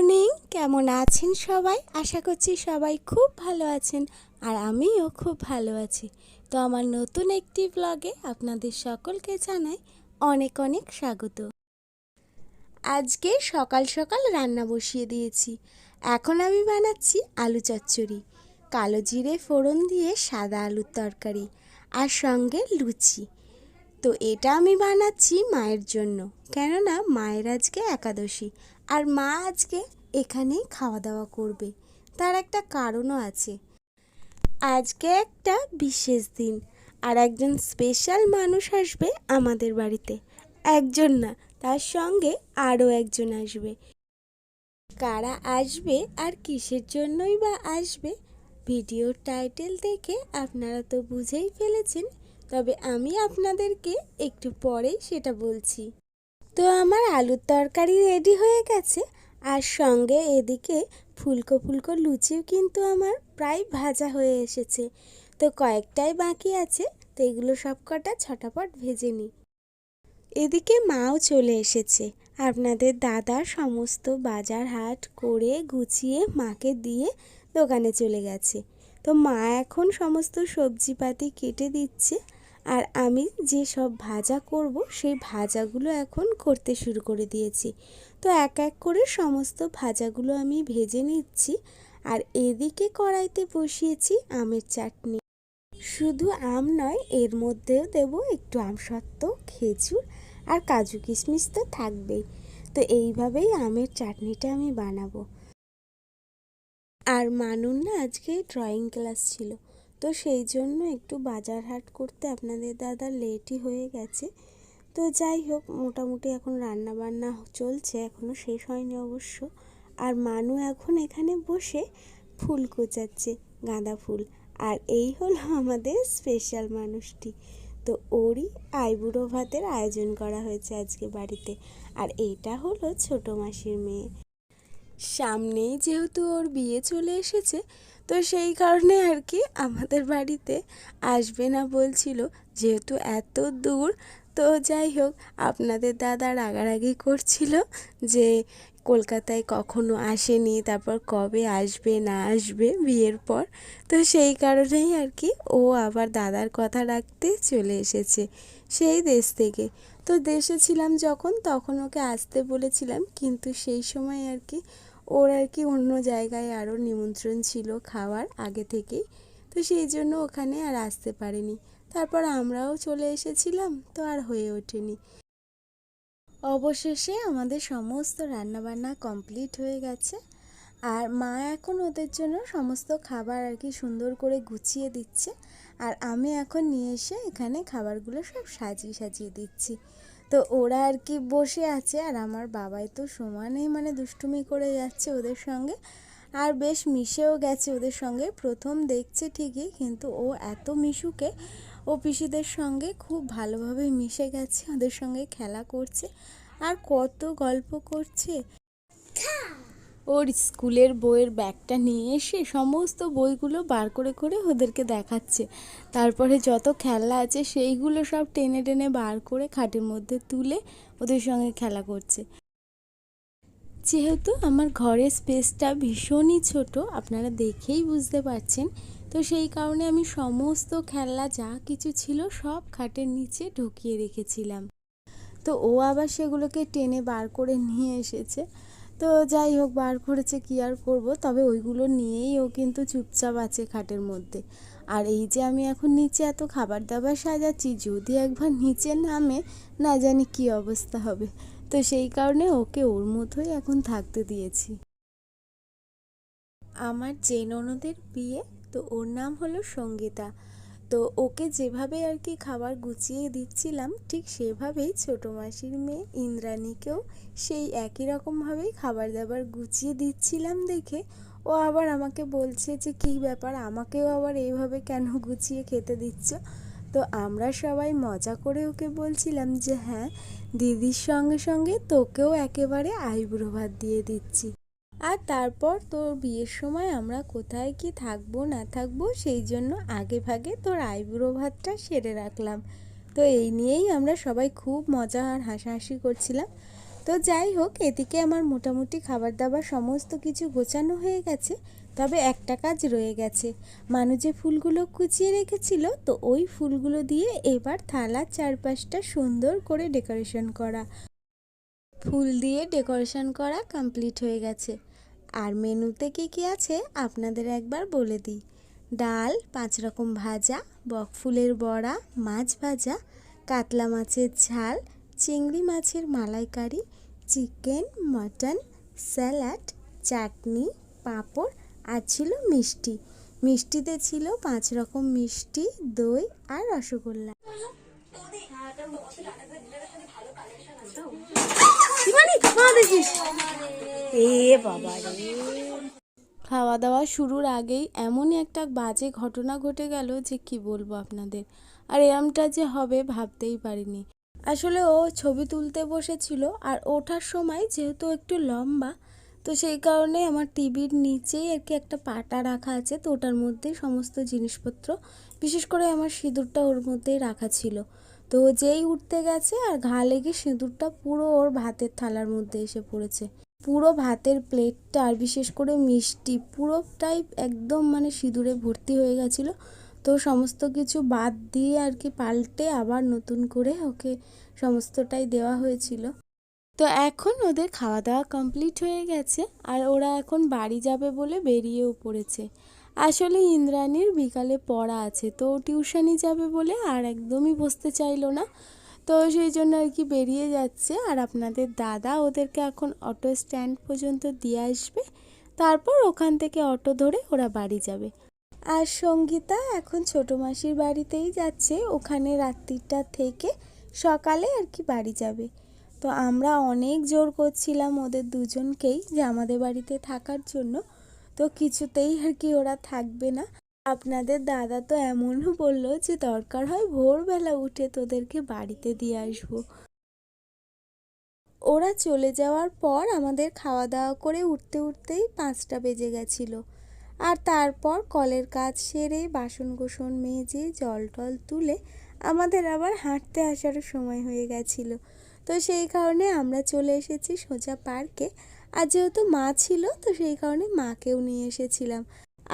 Morning, কেমন আছেন সবাই? আশা করছি সবাই খুব ভালো আছেন আর আমিও খুব ভালো আছি। তো আমার নতুন একটি ব্লগে আপনাদের সকলকে জানাই অনেক অনেক স্বাগত। আজকে সকাল সকাল রান্না বসিয়ে দিয়েছি। এখন আমি বানাচ্ছি আলু চচ্চড়ি, কালো জিরে ফোড়ন দিয়ে সাদা আলুর তরকারি আর সঙ্গে লুচি। তো এটা আমি বানাচ্ছি মায়ের জন্য, কেননা মায়ের আজকে একাদশী আর মা আজকে এখানেই খাওয়া দাওয়া করবে। তার একটা কারণও আছে। আজকে একটা বিশেষ দিন আর একজন স্পেশাল মানুষ আসবে আমাদের বাড়িতে। একজন না, তার সঙ্গে আরও একজন আসবে। কারা আসবে আর কিসের জন্যই বা আসবে, ভিডিওর টাইটেল দেখে আপনারা তো বুঝেই ফেলেছেন। তবে আমি আপনাদেরকে একটু পরেই সেটা বলছি। তো আমার আলুর তরকারি রেডি হয়ে গেছে আর সঙ্গে এদিকে ফুলকো ফুলকো লুচিও কিন্তু আমার প্রায় ভাজা হয়ে এসেছে। তো কয়েকটাই বাকি আছে, তো এগুলো সব কটা ছটাপট ভেজে নিই। এদিকে মাও চলে এসেছে। আপনাদের দাদা সমস্ত বাজার হাট করে গুছিয়ে মাকে দিয়ে দোকানে চলে গেছে। তো মা এখন সমস্ত সবজিপাতি কেটে দিচ্ছে আর আমি যে সব ভাজা করব সেই ভাজাগুলো এখন করতে শুরু করে দিয়েছি। তো এক এক করে সমস্ত ভাজাগুলো আমি ভেজে নিচ্ছি আর এদিকে কড়াইতে বসিয়েছি আমের চাটনি। শুধু আম নয়, এর মধ্যেও দেব একটু আমসত্ত্ব, খেজুর আর কাজু কিশমিশ তো থাকবেই। তো এইভাবেই আমের চাটনিটা আমি বানাবো। আর মানুর না আজকে ড্রয়িং ক্লাস ছিল, তো সেই জন্য একটু বাজার হাট করতে আপনাদের দাদা লেটই হয়ে গেছে। তো যাই হোক, মোটামুটি এখন রান্না বান্না চলছে, এখনও শেষ হয়নি অবশ্য। আর মানু এখন এখানে বসে ফুল কোচাচ্ছে, গাঁদা ফুল। আর এই হলো আমাদের স্পেশাল মানুষটি। তো ওরই আইবুড়ো ভাতের আয়োজন করা হয়েছে আজকে বাড়িতে। আর এইটা হলো ছোট মাসির মেয়ে। সামনেই যেহেতু ওর বিয়ে চলে এসেছে, তো সেই কারণে আর কি আমাদের বাড়িতে আসবে না বলছিল, যেহেতু এত দূর। তো যাই হোক, আপনাদের দাদা রাগারাগি করছিল যে কলকাতায় কখনো আসেনি, তারপর কবে আসবে না আসবে বিয়ের পর। তো সেই কারণেই আর কি ও আবার দাদার কথা রাখতে চলে এসেছে সেই দেশ থেকে। তো দেশে ছিলাম যখন, তখন ওকে আসতে বলেছিলাম, কিন্তু সেই সময় আর কি ওর আর কি অন্য জায়গায় আরও নিমন্ত্রণ ছিল খাওয়ার আগে থেকেই। তো সেই জন্য ওখানে আর আসতে পারিনি। তারপর আমরাও চলে এসেছিলাম, তো আর হয়ে ওঠেনি। অবশেষে আমাদের সমস্ত রান্নাবান্না কমপ্লিট হয়ে গেছে আর মা এখন ওদের জন্য সমস্ত খাবার আর কি সুন্দর করে গুছিয়ে দিচ্ছে। আর আমি এখন নিয়ে এসে এখানে খাবারগুলো সব সাজিয়ে সাজিয়ে দিচ্ছি। তো ওরা আর কি বসে আছে আর আমার বাবাই তো সমানেই মানে দুষ্টুমি করে যাচ্ছে ওদের সঙ্গে আর বেশ মিশেও গেছে ওদের সঙ্গে। প্রথম দেখছে ঠিকই, কিন্তু ও এত মিশুকে, ও পিসিদের সঙ্গে খুব ভালোভাবে মিশে গেছে, ওদের সঙ্গে খেলা করছে আর কত গল্প করছে। ওর স্কুলের বইয়ের ব্যাগটা নিয়ে এসে সমস্ত বইগুলো বার করে করে ওদেরকে দেখাচ্ছে। তারপরে যত খেলনা আছে সেইগুলো সব টেনে টেনে বার করে খাটের মধ্যে তুলে ওদের সঙ্গে খেলা করছে। যেহেতু আমার ঘরের স্পেসটা ভীষণই ছোট, আপনারা দেখেই বুঝতে পারছেন, তো সেই কারণে আমি সমস্ত খেলনা যা কিছু ছিল সব খাটের নিচে ঢুকিয়ে রেখেছিলাম। তো ও আবার সেগুলোকে টেনে বার করে নিয়ে এসেছে। তো যাই হোক, বার করেছে, কী আর করবো, তবে ওইগুলো নিয়েই ও কিন্তু চুপচাপ আছে খাটের মধ্যে। আর এই যে আমি এখন নিচে এত খাবার দাবার সাজাচ্ছি, যদি একবার নিচে নামে না জানি কী অবস্থা হবে। তো সেই কারণে ওকে ওর মতোই এখন থাকতে দিয়েছি। আমার যে ননদের বিয়ে, তো ওর নাম হলো সঙ্গীতা। তো ওকে যেভাবে আর কি খাবার গুছিয়ে দিচ্ছিলাম, ঠিক সেভাবেই ছোটো মাসির মেয়ে ইন্দ্রাণীকেও সেই একই রকমভাবেই খাবার দাবার গুছিয়ে দিচ্ছিলাম দেখে ও আবার আমাকে বলছে যে কী ব্যাপার, আমাকেও আবার এইভাবে কেন গুছিয়ে খেতে দিচ্ছ। তো আমরা সবাই মজা করে ওকে বলছিলাম যে হ্যাঁ, দিদির সঙ্গে সঙ্গে তোকেও একেবারে আইবুড়ো ভাত দিয়ে দিচ্ছি। আর তারপর তোর বিয়ের সময় আমরা কোথায় কি থাকবো না থাকবো, সেই জন্য আগে ভাগে তোর আইবুড়ো ভাতটা সেরে রাখলাম। তো এই নিয়েই আমরা সবাই খুব মজা আর হাসাহাসি করছিলাম। তো যাই হোক, এদিকে আমার মোটামুটি খাবার দাবার সমস্ত কিছু গোছানো হয়ে গেছে। তবে একটা কাজ রয়ে গেছে। মানু যে ফুলগুলো কুচিয়ে রেখেছিল, তো ওই ফুলগুলো দিয়ে এবার থালার চারপাশটা সুন্দর করে ডেকোরেশন করা। ফুল দিয়ে ডেকোরেশন করা কমপ্লিট হয়ে গেছে। আর মেনুতে কী কী আছে আপনাদের একবার বলে দিই। ডাল, 5 রকম ভাজা, বকফুলের বড়া, মাছ ভাজা, কাতলা মাছের ঝাল, চিংড়ি মাছের মালাইকারি, চিকেন, মটন, স্যালাড, চাটনি, পাঁপড় আর ছিল মিষ্টি। মিষ্টিতে ছিল 5 রকম মিষ্টি, দই আর রসগোল্লা। খাওয়া দাওয়া শুরুর আগেই এমনই একটা বাজে ঘটনা ঘটে গেল যে কি বলবো আপনাদের। আর এরমটা যে হবে ভাবতেই পারিনি। আসলে ও ছবি তুলতে বসেছিল, আর ওঠার সময় যেহেতু একটু লম্বা, তো সেই কারণে আমার টিভির নিচেই আর কি একটা পাটা রাখা আছে, তো ওটার মধ্যেই সমস্ত জিনিসপত্র, বিশেষ করে আমার সিঁদুরটা ওর মধ্যেই রাখা ছিল। তো যেই উঠতে গেছে আর ঘা লেগে সিঁদুরটা পুরো ওর ভাতের থালার মধ্যে এসে পড়েছে। পুরো ভাতের প্লেটটা আর বিশেষ করে মিষ্টি পুরোটাই একদম মানে সিঁদুরে ভর্তি হয়ে গেছিলো। তো সমস্ত কিছু বাদ দিয়ে আর কি পাল্টে আবার নতুন করে ওকে সমস্তটাই দেওয়া হয়েছিল। তো এখন ওদের খাওয়া দাওয়া কমপ্লিট হয়ে গেছে, আর ওরা এখন বাড়ি যাবে বলে বেরিয়েও পড়েছে। আসলে ইন্দ্রাণীর বিকালে পড়া আছে, তো টিউশনি যাবে বলে আর একদমই বসতে চাইলো না। তো সেই জন্য আর কি বেরিয়ে যাচ্ছে। আর আপনাদের দাদা ওদেরকে এখন অটো স্ট্যান্ড পর্যন্ত দিয়ে আসবে, তারপর ওখান থেকে অটো ধরে ওরা বাড়ি যাবে। আর সঙ্গীতা এখন ছোটো মাসির বাড়িতেই যাচ্ছে, ওখানে রাত্রিটা থেকে সকালে আর কি বাড়ি যাবে। তো আমরা অনেক জোর করছিলাম ওদের দুজনকেই যে আমাদের বাড়িতে থাকার জন্য, তো কিছুতেই আর কি ওরা থাকবে না। আপনাদের দাদা তো এমনও বললো যে দরকার হয় ভোরবেলা উঠে তোদেরকে বাড়িতে দিয়ে আসবো। ওরা চলে যাওয়ার পর আমাদের খাওয়া দাওয়া করে উঠতে উঠতেই 5টা বেজে গেছিলো। আর তারপর কলের কাজ সেরে বাসন কোসন মেজে জল টল তুলে আমাদের আবার হাঁটতে আসারও সময় হয়ে গেছিলো। তো সেই কারণে আমরা চলে এসেছি সোজা পার্কে। আর যেহেতু মা ছিল, তো সেই কারণে মাকেও নিয়ে এসেছিলাম।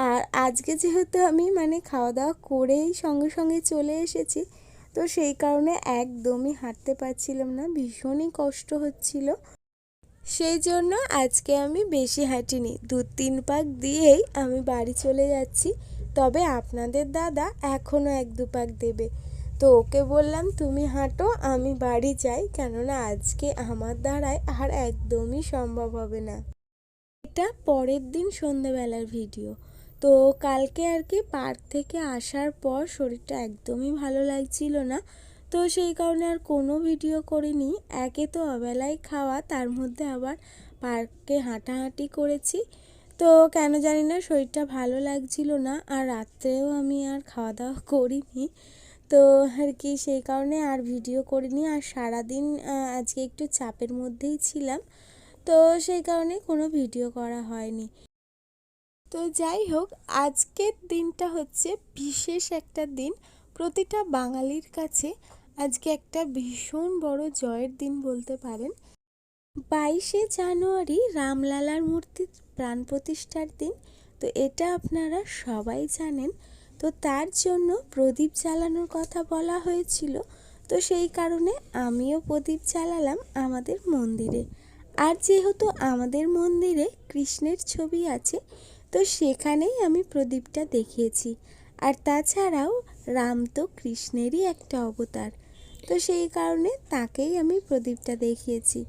আর আজকে যেহেতু আমি মানে খাওয়া দাওয়া করেই সঙ্গে সঙ্গে চলে এসেছি, তো সেই কারণে একদমই হাঁটতে পারছিলাম না, ভীষণই কষ্ট হচ্ছিল। সেই জন্য আজকে আমি বেশি হাঁটিনি, 2-3 পাক দিয়েই আমি বাড়ি চলে যাচ্ছি। তবে আপনাদের দাদা এখনও 1-2 পাক দেবে। তো ওকে বললাম তুমি হাঁটো, আমি বাড়ি যাই, কেননা আজকে আমার দ্বারায় আর একদমই সম্ভব হবে না। এটা পরের দিন সন্ধ্যেবেলার ভিডিও। তো কালকে আর কি পার্ক থেকে আসার পর শরীরটা একদমই ভালো লাগছিল না, তো সেই কারণে আর কোনো ভিডিও করিনি। একে তো অবেলায় খাওয়া, তার মধ্যে আবার পার্কে হাঁটাহাঁটি করেছি, তো কেন জানি না শরীরটা ভালো লাগছিল না। আর রাত্রেও আমি আর খাওয়া দাওয়া করিনি, তো আর কি সেই কারণে আর ভিডিও করিনি। আর সারাদিন আজকে একটু চাপের মধ্যেই ছিলাম, তো সেই কারণে কোনো ভিডিও করা হয়নি। তো যাই হোক, আজকের দিনটা হচ্ছে বিশেষ একটা দিন। প্রতিটা বাঙালির কাছে আজকে একটা ভীষণ বড় জয়ের দিন বলতে পারেন। 22শে জানুয়ারি রামলালার মূর্তির প্রাণ প্রতিষ্ঠার দিন। তো এটা আপনারা সবাই জানেন। তো তার জন্য প্রদীপ জ্বালানোর কথা বলা হয়েছিল, তো সেই কারণে আমিও প্রদীপ জ্বালালাম আমাদের মন্দিরে। আর যেহেতু আমাদের মন্দিরে কৃষ্ণের ছবি আছে, তো সেখানেই আমি প্রদীপটা দেখিয়েছি। আর তাছাড়াও রাম তো কৃষ্ণেরই একটা অবতার, তো সেই কারণে তাকেই আমি প্রদীপটা দেখিয়েছি।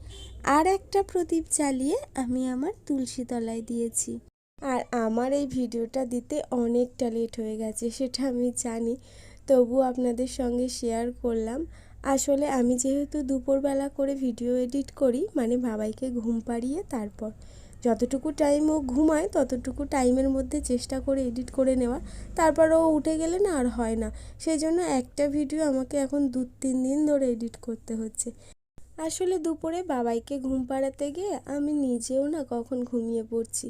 আর একটা প্রদীপ জ্বালিয়ে আমি আমার তুলসী তলায় দিয়েছি। আর আমার এই ভিডিওটা দিতে অনেকটা লেট হয়ে গেছে, সেটা আমি জানি, তবু আপনাদের সঙ্গে শেয়ার করলাম। আসলে আমি যেহেতু দুপুরবেলা করে ভিডিও এডিট করি, মানে বাবাইকে ঘুম পাড়িয়ে তারপর যতটুকু টাইম ও ঘুমায় ততটুকু টাইমের মধ্যে চেষ্টা করে এডিট করে নেওয়ার, তারপর ও উঠে গেলে না আর হয় না। সেই জন্য একটা ভিডিও আমাকে এখন 2-3 দিন ধরে এডিট করতে হচ্ছে। আসলে দুপুরে বাবাইকে ঘুম পাড়াতে গিয়ে আমি নিজেও না কখন ঘুমিয়ে পড়ছি,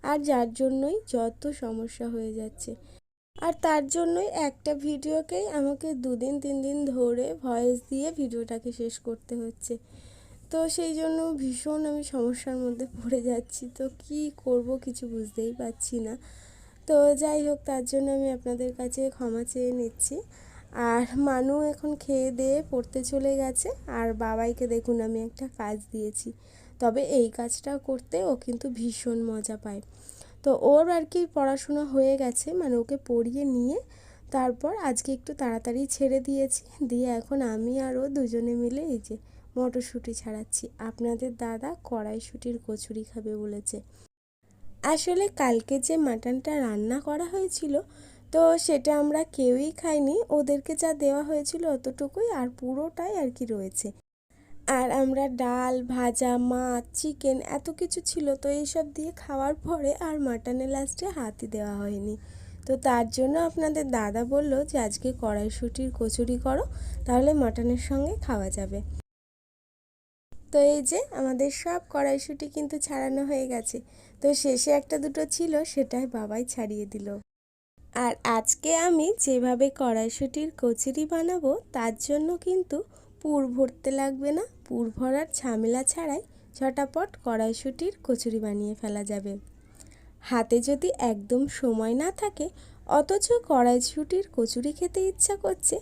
আর যার জন্যই যত সমস্যা হয়ে যাচ্ছে। আর তার জন্যই একটা ভিডিওকেই আমাকে 2-3 দিন ধরে ভয়েস দিয়ে ভিডিওটাকে শেষ করতে হচ্ছে। তো সেই জন্য ভীষণ আমি সমস্যার মধ্যে পড়ে যাচ্ছি। তো কি করব কিছু বুঝতেই পারছি না। তো যাই হোক, তার জন্য আমি আপনাদের কাছে ক্ষমা চেয়ে নিচ্ছি। আর মানু এখন খেয়ে দিয়ে পড়তে চলে গেছে, আর বাবাইকে দেখুন আমি একটা কাজ দিয়েছি, তবে এই কাজটা করতে ও কিন্তু ভীষণ মজা পায়। তো ওর আর কি পড়াশোনা হয়ে গেছে, মানে ওকে পড়িয়ে নিয়ে তারপর আজকে একটু তাড়াতাড়ি ছেড়ে দিয়েছি, দিয়ে এখন আমি আর ও দুজনে মিলে এই যে মটরশুঁটি ছাড়াচ্ছি। আপনাদের দাদা কড়াইশুঁটির কচুরি খাবে বলেছে। আসলে কালকে যে মাটনটা রান্না করা হয়েছিল, তো সেটা আমরা কেউই খাইনি, ওদেরকে যা দেওয়া হয়েছিল অতটুকুই, আর পুরোটাই আর কি রয়েছে। আর আমরা ডাল, ভাজা, মাছ, চিকেন এত কিছু ছিল, তো এইসব দিয়ে খাওয়ার পরে আর মাটনের লাস্টে হাতই দেওয়া হয়নি। তো তার জন্য আপনাদের দাদা বলল যে আজকে কড়াইশুঁটির কচুরি করো, তাহলে মাটনের সঙ্গে খাওয়া যাবে। তো এই যে আমাদের সব কড়াইশুঁটি কিন্তু ছাড়ানো হয়ে গেছে। তো শেষে একটা দুটো ছিল, সেটাই বাবাই ছাড়িয়ে দিল। আর আজকে আমি যেভাবে কড়াইশুঁটির কচুরি বানাবো, তার জন্য কিন্তু পুর ভরতে লাগবে না। পুর ভরার ঝামেলা ছাড়াই ঝটাপট কড়াইশুঁটির কচুরি বানিয়ে ফেলা যাবে। হাতে যদি একদম সময় না থাকে, অথচ কড়াইশুঁটির কচুরি খেতে ইচ্ছা করছে,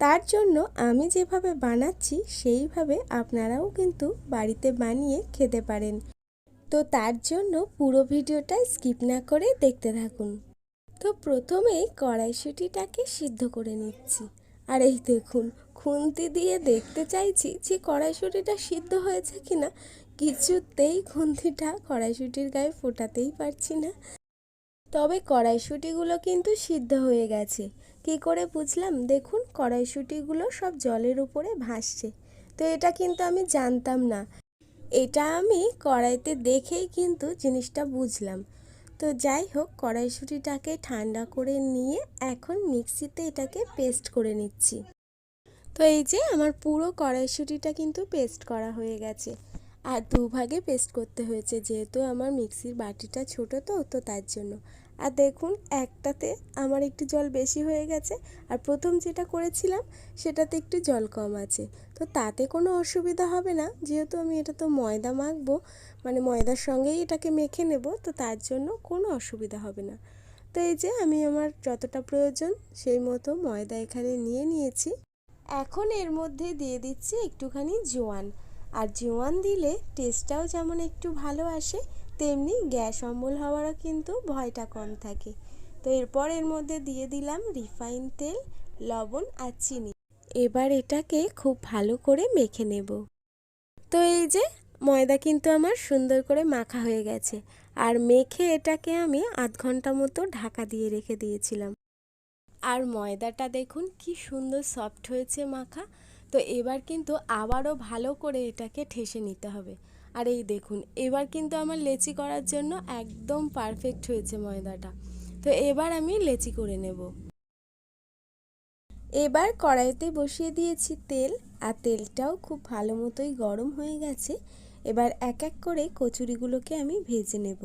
তার জন্য আমি যেভাবে বানাচ্ছি সেইভাবে আপনারাও কিন্তু বাড়িতে বানিয়ে খেতে পারেন। তো তার জন্য পুরো ভিডিওটা স্কিপ না করে দেখতে থাকুন। তো প্রথমেই কড়াইশুঁটিটাকে সিদ্ধ করে নিচ্ছি। আর এই দেখুন, খুন্তি দিয়ে দেখতে চাইছি যে কড়াইশুঁটিটা সিদ্ধ হয়েছে কিনা, কিছুতেই খুন্তিটা কড়াইশুঁটির গায়ে ফোটাতেই পারছি না। তবে কড়াইশুঁটিগুলো কিন্তু সিদ্ধ হয়ে গেছে। কী করে বুঝলাম? দেখুন, কড়াইশুঁটিগুলো সব জলের উপরে ভাসছে। তো এটা কিন্তু আমি জানতাম না, এটা আমি কড়াইতে দেখেই কিন্তু জিনিসটা বুঝলাম। তো যাই হোক, কড়াইশুঁটিটাকে ঠান্ডা করে নিয়ে এখন মিক্সিতে এটাকে পেস্ট করে নিচ্ছি। তো এই যে আমার পুরো কড়াইশুঁটিটা কিন্তু পেস্ট করা হয়ে গেছে। আর দুভাগে পেস্ট করতে হয়েছে, যেহেতু আমার মিক্সির বাটিটা ছোটো, তো তার জন্য। আর দেখুন, একটাতে আমার একটু জল বেশি হয়ে গেছে, আর প্রথম যেটা করেছিলাম সেটাতে একটু জল কম আছে। তো তাতে কোনো অসুবিধা হবে না, যেহেতু আমি এটা তো ময়দা মাখবো, মানে ময়দার সঙ্গেই এটাকে মেখে নেব, তো তার জন্য কোনো অসুবিধা হবে না। তো এই যে আমি আমার যতটা প্রয়োজন সেই মতো ময়দা এখানে নিয়ে নিয়েছি। এখন এর মধ্যে দিয়ে দিচ্ছি একটুখানি জোয়ান। আর জোয়ান দিলে টেস্টটাও যেমন একটু ভালো আসে, তেমনি গ্যাস অম্বল হওয়ারও কিন্তু ভয়টা কম থাকে। তো এরপর এর মধ্যে দিয়ে দিলাম রিফাইন তেল, লবণ আর চিনি। এবার এটাকে খুব ভালো করে মেখে নেব। তো এই যে ময়দা কিন্তু আমার সুন্দর করে মাখা হয়ে গেছে, আর মেখে এটাকে আমি আধ ঘন্টা মতো ঢাকা দিয়ে রেখে দিয়েছিলাম। আর ময়দাটা দেখুন কি সুন্দর সফট হয়েছে মাখা। তো এবার কিন্তু আবারও ভালো করে এটাকে ঠেসে নিতে হবে। আর এই দেখুন, এবার কিন্তু আমার লেচি করার জন্য একদম পারফেক্ট হয়েছে ময়দাটা। তো এবার আমি লেচি করে নেব। এবার কড়াইতে বসিয়ে দিয়েছি তেল, আর তেলটাও খুব ভালো মতোই গরম হয়ে গেছে। এবার এক এক করে কচুরিগুলোকে আমি ভেজে নেব।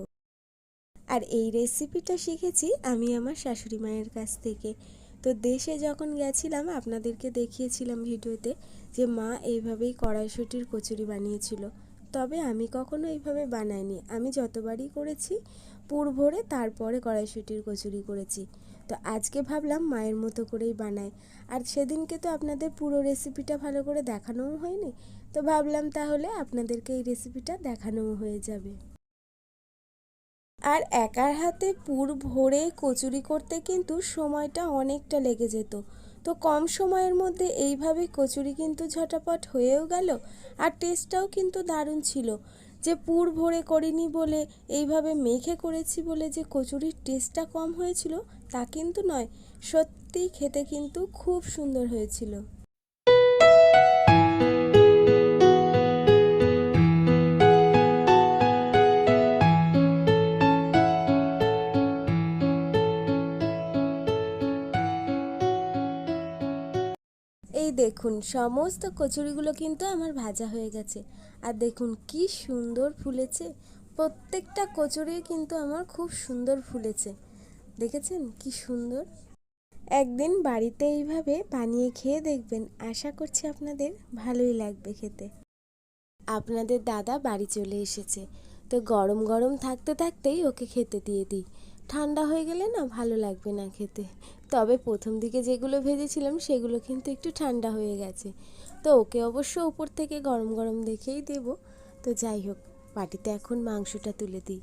আর এই রেসিপিটা শিখেছি আমি আমার শাশুড়ি মায়ের কাছ থেকে। তো দেশে যখন গেছিলাম আপনাদেরকে দেখিয়েছিলাম ভিডিওতে যে মা এইভাবেই কড়াইশুঁটির কচুরি বানিয়েছিল। তবে আমি কখনো এইভাবে বানাইনি, আমি যতবারই করেছি পুর ভরে তারপরে কড়াইশুঁটির কচুরি করেছি। তো আজকে ভাবলাম মায়ের মতো করেই বানাই। আর সেদিনকে তো আপনাদের পুরো রেসিপিটা ভালো করে দেখানোও হয়নি, তো ভাবলাম তাহলে আপনাদেরকে এই রেসিপিটা দেখানোও হয়ে যাবে। আর একার হাতে পুর ভরে কচুরি করতে কিন্তু সময়টা অনেকটা লেগে যেত। তো কম সময়ের মধ্যে এইভাবে কচুরি কিন্তু ঝটাপট হয়েও গেল, আর টেস্টটাও কিন্তু দারুণ ছিল। যে পুর ভরে করিনি বলে, এইভাবে মেখে করেছি বলে যে কচুরির টেস্টটা কম হয়েছিল তা কিন্তু নয়, সত্যিই খেতে কিন্তু খুব সুন্দর হয়েছিল। এই দেখুন, সমস্ত কচুরিগুলো কিন্তু আমার ভাজা হয়ে গেছে। আর দেখুন কি সুন্দর ফুলেছে, প্রত্যেকটা কচুরি কিন্তু আমার খুব সুন্দর ফুলেছে। দেখেছেন কি সুন্দর? একদিন বাড়িতে এইভাবে বানিয়ে খেয়ে দেখবেন, আশা করছি আপনাদের ভালোই লাগবে খেতে। আপনাদের দাদা বাড়ি চলে এসেছে। তো গরম গরম থাকতে থাকতেই ওকে খেতে দিয়ে দিই, ঠান্ডা হয়ে গেলে না ভালো লাগবে না খেতে। তবে প্রথম দিকে যেগুলো ভেজেছিলাম সেগুলো কিন্তু একটু ঠান্ডা হয়ে গেছে। তো ওকে অবশ্য উপর থেকে গরম গরম দেখেই দেব। তো যাই হোক, বাটিতে এখন মাংসটা তুলে দিই।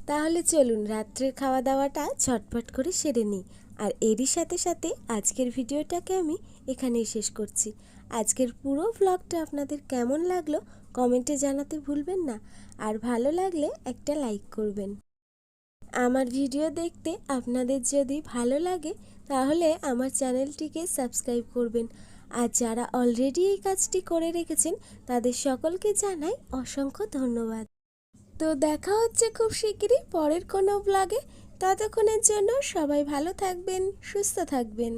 তাহলে চলুন রাত্রের খাওয়া দাওয়াটা ঝটপট করে সেরে নিই। আর এরই সাথে সাথে আজকের ভিডিওটাকে আমি এখানেই শেষ করছি। আজকের পুরো ভ্লগটা আপনাদের কেমন লাগলো কমেন্টে জানাতে ভুলবেন না। আর ভালো লাগলে একটা লাইক করবেন। আমার ভিডিও দেখতে আপনাদের যদি ভালো লাগে তাহলে আমার চ্যানেলটিকে সাবস্ক্রাইব করবেন। আর যারা অলরেডি এই কাজটি করে রেখেছেন তাদের সকলকে জানাই অসংখ্য ধন্যবাদ। তো দেখা হচ্ছে খুব শিগগিরই পরের কোনো ব্লগে। ততক্ষণের জন্য সবাই ভালো থাকবেন, সুস্থ থাকবেন।